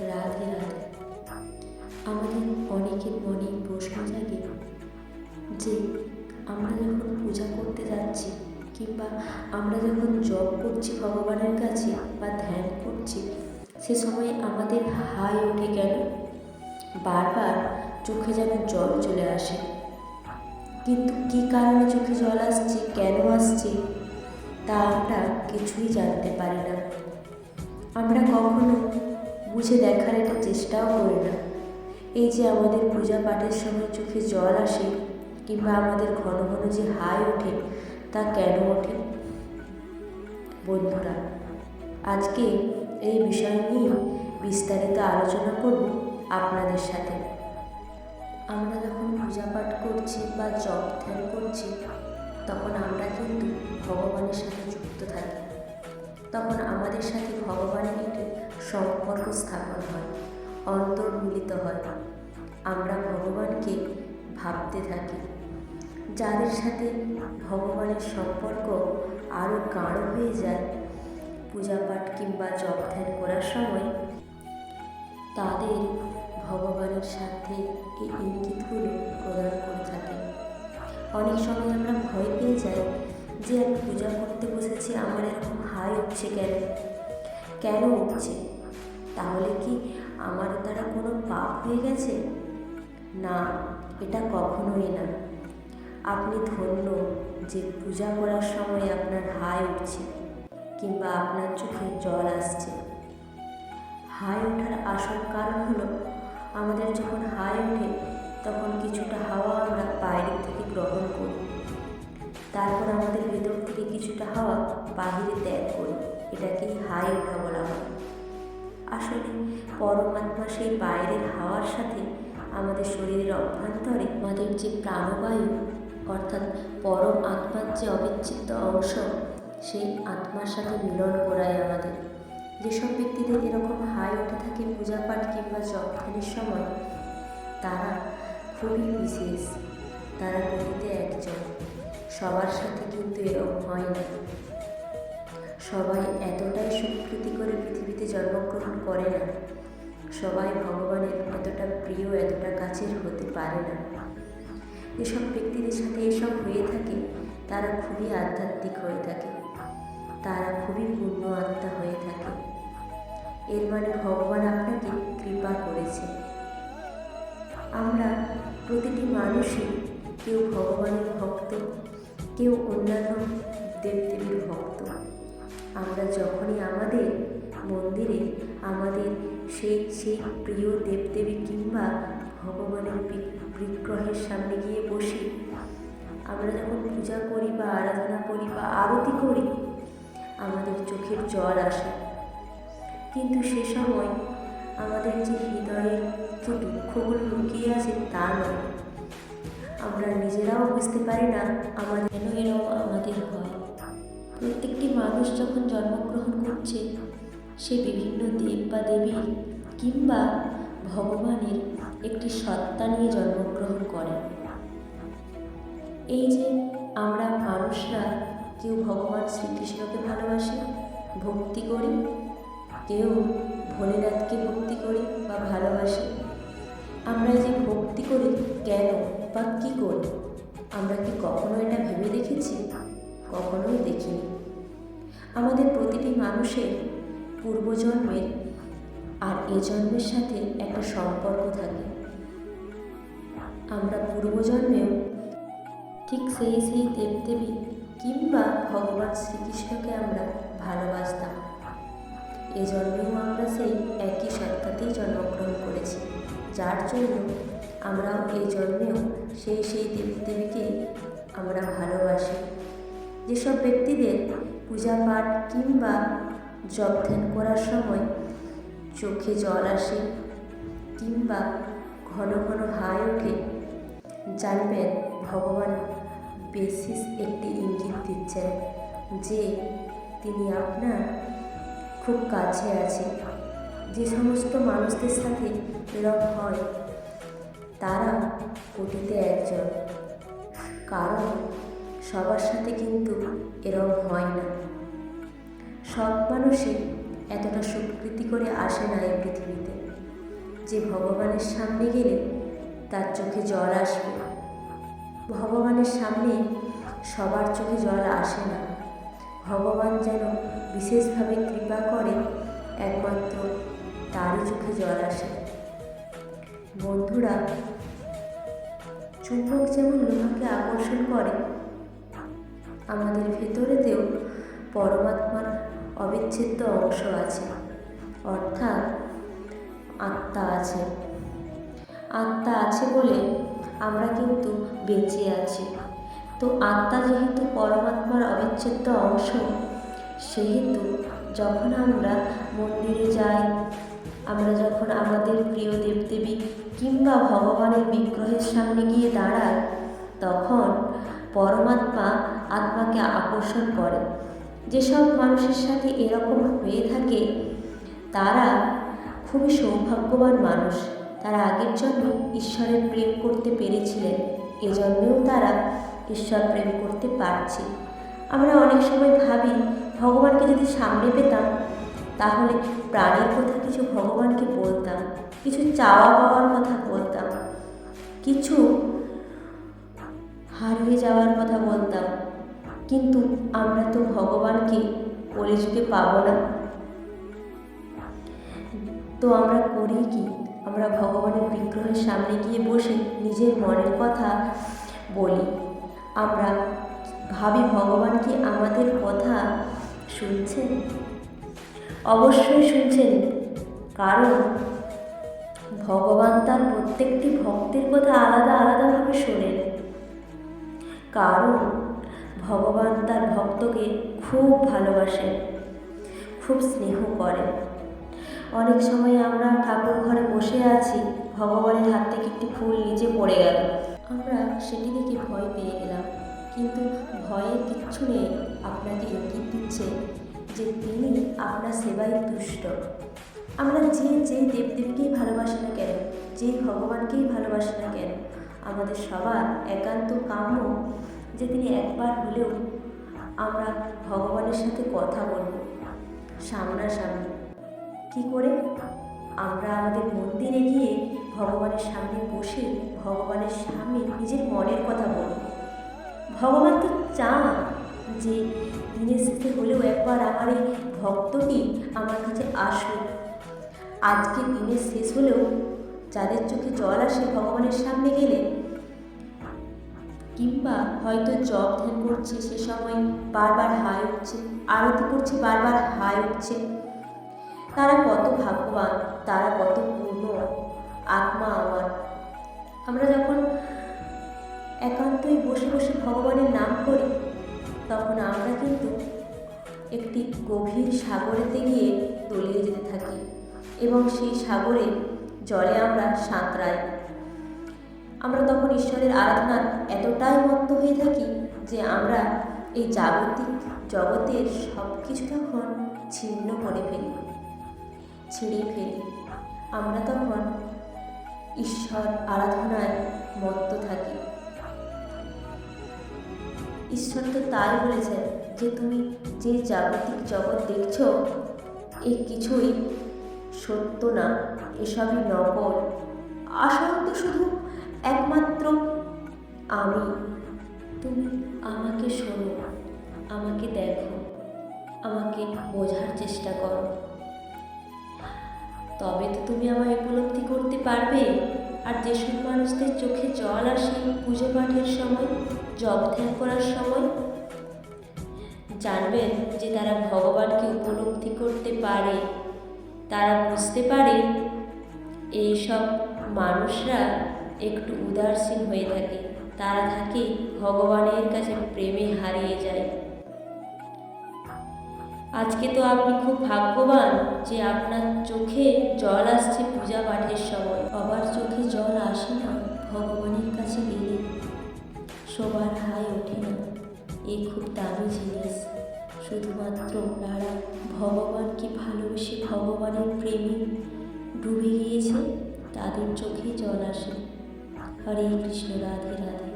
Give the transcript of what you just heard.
রাধে রাধে। আমাদের অনেকের মনে প্রশ্ন জাগে যে আমরা যখন পূজা করতে যাচ্ছি কিংবা আমরা যখন জপ করছি ভগবানের কাছে বা ধ্যান করছি, সে সময় আমাদের হাই ওঠে কেন? বারবার চোখে যেন জল চলে আসে, কিন্তু কী কারণে চোখে জল আসছে, কেন আসছে, তা আমরা কিছুই জানতে পারি না। আমরা কখনো বুঝে দেখার একটা চেষ্টাও করি না। এই যে আমাদের পূজা পাঠের সময় চোখে জল আসে কিংবা আমাদের ঘন ঘন যে হাই ওঠে, তা কেন ওঠে? বন্ধুরা, আজকে এই বিষয় নিয়ে বিস্তারিত আলোচনা করব আপনাদের সাথে। আমরা যখন পূজা পাঠ করছি বা জপ ধ্যান করছি, তখন আমরা কিন্তু ভগবানের সাথে যুক্ত থাকি। তখন আমাদের সাথে ভগবানের একটি সম্পর্ক স্থাপন হয়, অন্তর্মিলিত হয়। আমরা ভগবানকে ভাবতে থাকি। যাদের সাথে ভগবানের সম্পর্ক আরও গাঢ় হয়ে যায় পূজা পাঠ কিংবা জপ ধ্যান করার সময়, তাদের ভগবানের সাথে এই ইঙ্গিতগুলো প্রদান করে থাকে। অনেক সময় আমরা ভয় পেয়ে যাই যে আমি পূজা করতে বসেছি, আমার এরকম হাই উঠছে কেন উঠছে? তাহলে কি আমার দ্বারা কোনো পাপ হয়ে গেছে? না, এটা কখনোই না। আপনি ধন্য যে পূজা করার সময় আপনার হাই উঠছে কিংবা আপনার চোখে জল আসছে। হাই ওঠার আসল কারণ হলো, আমাদের যখন হাই ওঠে তখন কিছুটা হাওয়া আমরা বাইরে থেকে গ্রহণ করি, তারপর আমাদের ভেতর থেকে কিছুটা হাওয়া বাহিরে ত্যাগ করি। এটাকেই হাই ওঠা বলা হয়। আসলে পরমাত্মা সেই বাইরের হাওয়ার সাথে আমাদের শরীরের অভ্যন্তরে আমাদের যে প্রাণবায়ু, অর্থাৎ পরম আত্মার যে অবিচ্ছেদ্য অংশ, সেই আত্মার সাথে মিলন করায় আমাদের। যেসব ব্যক্তিদের এরকম হাই উঠে থাকে পূজা পাঠ কিংবা জপ ধ্যানের সময়, তারা খুবই বিশেষ। তারা কোটিতে একজন। সবার সাথে কিন্তু এরকম হয় না। সবাই এতটাই সুকৃতি করে পৃথিবীতে জন্মগ্রহণ করে না। সবাই ভগবানের এতটা প্রিয়, এতটা কাছের হতে পারে না। এসব ব্যক্তিদের সাথে এসব হয়ে থাকে, তারা খুবই আধ্যাত্মিক হয়ে থাকে, তারা খুবই পূর্ণ আত্মা হয়ে থাকে। এর মানে ভগবান আপনাকে কৃপা করেছে। আমরা প্রতিটি মানুষই কেউ ভগবানের ভক্ত, কেউ অন্যান্য দেবদেবীর ভক্ত। আমরা যখনই আমাদের মন্দিরে আমাদের সেই প্রিয় দেবদেবী কিংবা ভগবানের বিগ্রহের সামনে গিয়ে বসি, আমরা যখন পূজা করি বা আরাধনা করি বা আরতি করি, আমাদের চোখের জল আসে। কিন্তু সে সময় আমাদের যে হৃদয়ের যে দুঃখগুলো লুকিয়ে আছে তা নয়। আমরা নিজেরাও বুঝতে পারি না আমাদের কেন এরকম আমাদের হয়। প্রত্যেকটি মানুষ যখন জন্মগ্রহণ করছে, সে বিভিন্ন দেব বা দেবীর কিংবা ভগবানের একটি সত্তা নিয়ে জন্মগ্রহণ করে। এই যে আমরা মানুষরা কেউ ভগবান শ্রীকৃষ্ণকে ভালোবাসি, ভক্তি করি, কেউ ভোলেনাথকে ভক্তি করি বা ভালোবাসি। আমরা যে ভক্তি করি কেন বা কী করি, আমরা কি কখনো এটা ভেবে দেখেছি? কখনোই দেখিনি। আমাদের প্রতিটি মানুষের পূর্বজন্মের আর এ জন্মের সাথে একটা সম্পর্ক থাকে। আমরা পূর্বজন্মেও ঠিক সেই দেবদেবী কিংবা ভগবান শ্রীকৃষ্ণকে আমরা ভালোবাসতাম। এ জন্মেও আমরা সেই একই সত্তাতেই জন্মগ্রহণ করেছি, যার জন্য আমরাও এই জন্মেও সেই দেবদেবীকে আমরা ভালোবাসি। যেসব ব্যক্তিদের পূজা পাঠ কিংবা জপ ধ্যান করার সময় চোখে জল আসে কিংবা ঘন ঘন হাই ওঠে, জানবেন ভগবান বিশেষ একটি ইঙ্গিত দিচ্ছেন যে তিনি আপনার খুব কাছে আছে। যে সমস্ত মানুষদের সাথে এরকম হয়, তারা কোটিতে একজন। কারণ সবার সাথে কিন্তু এরকম হয় না। সব মানুষই এতটা স্বীকৃতি করে আসে না এই পৃথিবীতে। যে ভগবানের সামনে গেলে তার চোখে জল আসবে। ভগবানের সামনে সবার চোখে জল আসে না। ভগবান যেন বিশেষভাবে কৃপা করে, একমাত্র তারই চোখে জল আসে। বন্ধুরা, চুম্বক যেমন লোহাকে আকর্ষণ করে, আমাদের ভেতরেতেও পরমাত্মার অবিচ্ছেদ্য অংশ আছে, অর্থাৎ আত্মা আছে। আত্মা আছে বলে আমরা কিন্তু বেঁচে আছি। তো আত্মা যেহেতু পরমাত্মার অবিচ্ছেদ্য অংশ, সেহেতু যখন আমরা মন্দিরে যাই, আমরা যখন আমাদের প্রিয় দেবদেবী কিংবা ভগবানের বিগ্রহের সামনে গিয়ে দাঁড়াই, তখন পরমাত্মা আত্মাকে আকর্ষণ করে। যেসব মানুষের সাথে এরকম হয়ে থাকে তারা খুবই সৌভাগ্যবান মানুষ। তারা আগের জন্মে ঈশ্বরের প্রেম করতে পেরেছিলেন, এজন্মেও তারা ঈশ্বর প্রেম করতে পারছে। আমরা অনেক সময় ভাবি ভগবানকে যদি সামনে পেতাম তাহলে প্রাণের কথা কিছু ভগবানকে বলতাম, কিছু চাওয়া পাওয়ার কথা বলতাম, কিছু হারিয়ে যাওয়ার কথা বলতাম। কিন্তু আমরা তো ভগবানকে কলিযুগে পাবো না। তো আমরা করি কি? আমরা ভগবানের বিগ্রহের সামনে গিয়ে বসে নিজের মনের কথা বলি। আমরা ভাবি ভগবান কি আমাদের কথা শুনছেন? অবশ্যই শুনছেন, কারণ ভগবান তার প্রত্যেকটি ভক্তের কথা আলাদা আলাদাভাবে শোনেন। কারণ ভগবান তার ভক্তকে খুব ভালোবাসেন, খুব স্নেহ করেন। অনেক সময় আমরা ঠাকুর ঘরে বসে আছি, ভগবানের হাত থেকে একটি ফুল নিচে পড়ে গেল, আমরা সেটি দেখে ভয় পেয়ে গেলাম। কিন্তু ভয়ের কিচ্ছু নেই। আপনাকে ইঙ্গিত দিচ্ছে যে তিনি আপনার সেবায় তুষ্ট। আমরা যে দেবদেবীকেই ভালোবাসি না কেন, যে ভগবানকেই ভালোবাসি না কেন, আমাদের সবার একান্ত কাম্য যে তিনি একবার হলেও আমরা ভগবানের সাথে কথা বলব সামনাসামনি। কি করে? আমরা আমাদের মন্দিরে গিয়ে ভগবানের সামনে বসে ভগবানের সামনে নিজের মনের কথা বলব। ভগবান তো চান যে দিনের শেষে হলেও একবার আমার এই ভক্তটি আমার কাছে আসুক। আজকে দিনের শেষ হলেও যাদের চোখে জল আসে ভগবানের সামনে গেলে, কিংবা হয়তো জপ ধ্যান করছে সে সময় বারবার হাই উঠছে, আরতি করছে বারবার হাই উঠছে, তারা কত ভাগ্যবান, তারা কত পূর্ণ আত্মা আমার। আমরা যখন একান্তই বসে বসে ভগবানের নাম করি, তখন আমরা কিন্তু একটি গভীর সাগরেতে গিয়ে তলিয়ে যেতে থাকি এবং সেই সাগরে জলে আমরা সাঁতরাই। আমরা তখন ঈশ্বরের আরাধনার এতটাই মত্ত হয়ে থাকি যে আমরা এই জাগতিক জগতের সব কিছু তখন ছিন্ন করে ফেলি, ছিঁড়ে ফেলি। আমরা তখন ঈশ্বর আরাধনায় মত্ত থাকি। ঈশ্বর তো তাই বলেছেন যে তুমি যে জাগতিক জগৎ দেখছো এ কিছুই সত্য না, এসবই নকল। আসল তো শুধু একমাত্র আমি। তুমি আমাকে শোনো, আমাকে দেখো, আমাকে বোঝার চেষ্টা করো, তবে তো তুমি আমায় উপলব্ধি করতে পারবে। আর যেসব মানুষদের চোখে জল আসে পুজো পাঠের সময়, জপ ধ্যান করার সময়, জানবেন যে তারা ভগবানকে উপলব্ধি করতে পারে, তারা বুঝতে পারে। এইসব মানুষরা একটু উদাসীন হয়ে থাকে, তারা থাকে ভগবানের কাছে প্রেমে হারিয়ে যায়। আজকে তো আপনি খুব ভাগ্যবান যে আপনার চোখে জল আসছে পূজা পাঠের সময়। সবার চোখে জল আসে না ভগবানের কাছে গেলে, সবার হাই ওঠে না। এই খুব দামি জিনিস। শুধুমাত্র যারা ভগবানকে ভালোবেসে ভগবানের প্রেমে ডুবে গিয়েছে তাদের চোখে জল আসে। হরে কৃষ্ণ, রাধে রাধে।